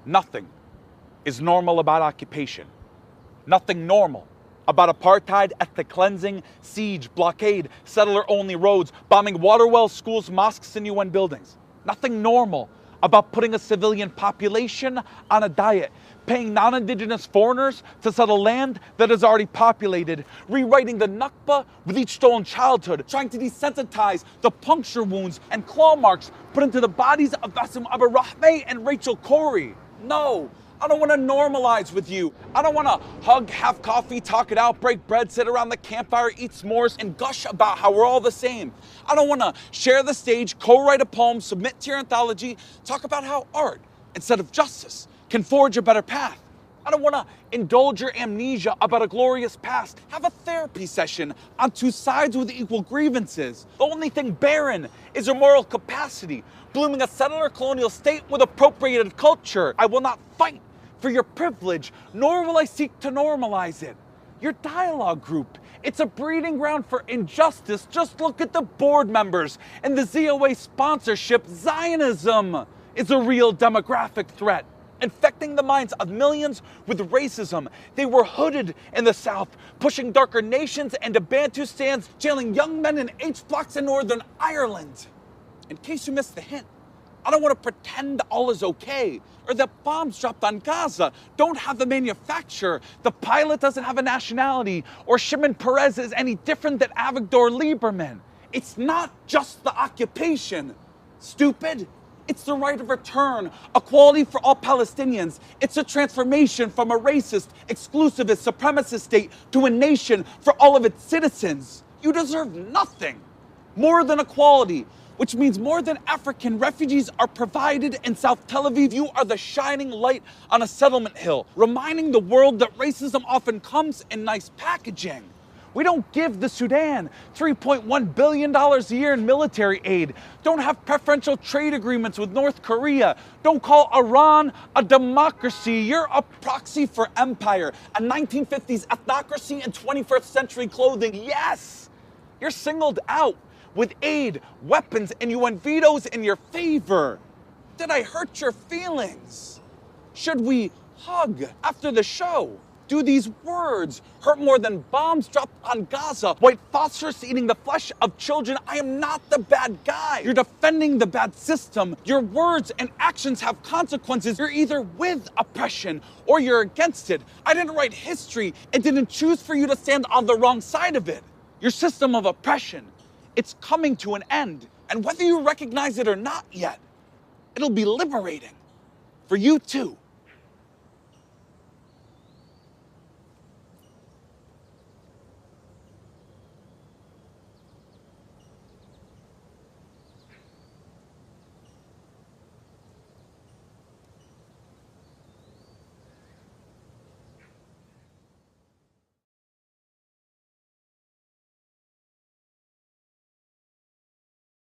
Nothing is normal about occupation. Nothing normal about apartheid, ethnic cleansing, siege, blockade, settler-only roads, bombing water wells, schools, mosques, and UN buildings. Nothing normal about putting a civilian population on a diet, paying non-indigenous foreigners to settle land that is already populated, rewriting the Nakba with each stolen childhood, trying to desensitize the puncture wounds and claw marks put into the bodies of Bassem Abarahmeh and Rachel Corrie. No, I don't want to normalize with you. I don't want to hug, have coffee, talk it out, break bread, sit around the campfire, eat s'mores, and gush about how we're all the same. I don't want to share the stage, co-write a poem, submit to your anthology, talk about how art, instead of justice, can forge a better path. I don't want to indulge your amnesia about a glorious past. Have a therapy session on two sides with equal grievances. The only thing barren is your moral capacity, blooming a settler colonial state with appropriated culture. I will not fight for your privilege, nor will I seek to normalize it. Your dialogue group, it's a breeding ground for injustice. Just look at the board members and the ZOA sponsorship. Zionism is a real demographic threat, infecting the minds of millions with racism. They were hooded in the South, pushing darker nations into Bantustans, jailing young men in H blocks in Northern Ireland. In case you missed the hint, I don't want to pretend all is okay, or that bombs dropped on Gaza don't have the manufacturer, the pilot doesn't have a nationality, or Shimon Peres is any different than Avigdor Lieberman. It's not just the occupation, stupid. It's the right of return, equality for all Palestinians. It's a transformation from a racist, exclusivist, supremacist state to a nation for all of its citizens. You deserve nothing more than equality, which means more than African refugees are provided in South Tel Aviv. You are the shining light on a settlement hill, reminding the world that racism often comes in nice packaging. We don't give the Sudan $3.1 billion a year in military aid, don't have preferential trade agreements with North Korea, don't call Iran a democracy. You're a proxy for empire, a 1950s ethnocracy in 21st century clothing. Yes, you're singled out with aid, weapons, and UN vetoes in your favor. Did I hurt your feelings? Should we hug after the show? Do these words hurt more than bombs dropped on Gaza? White phosphorus eating the flesh of children? I am not the bad guy. You're defending the bad system. Your words and actions have consequences. You're either with oppression or you're against it. I didn't write history and didn't choose for you to stand on the wrong side of it. Your system of oppression, it's coming to an end. And whether you recognize it or not yet, it'll be liberating for you too.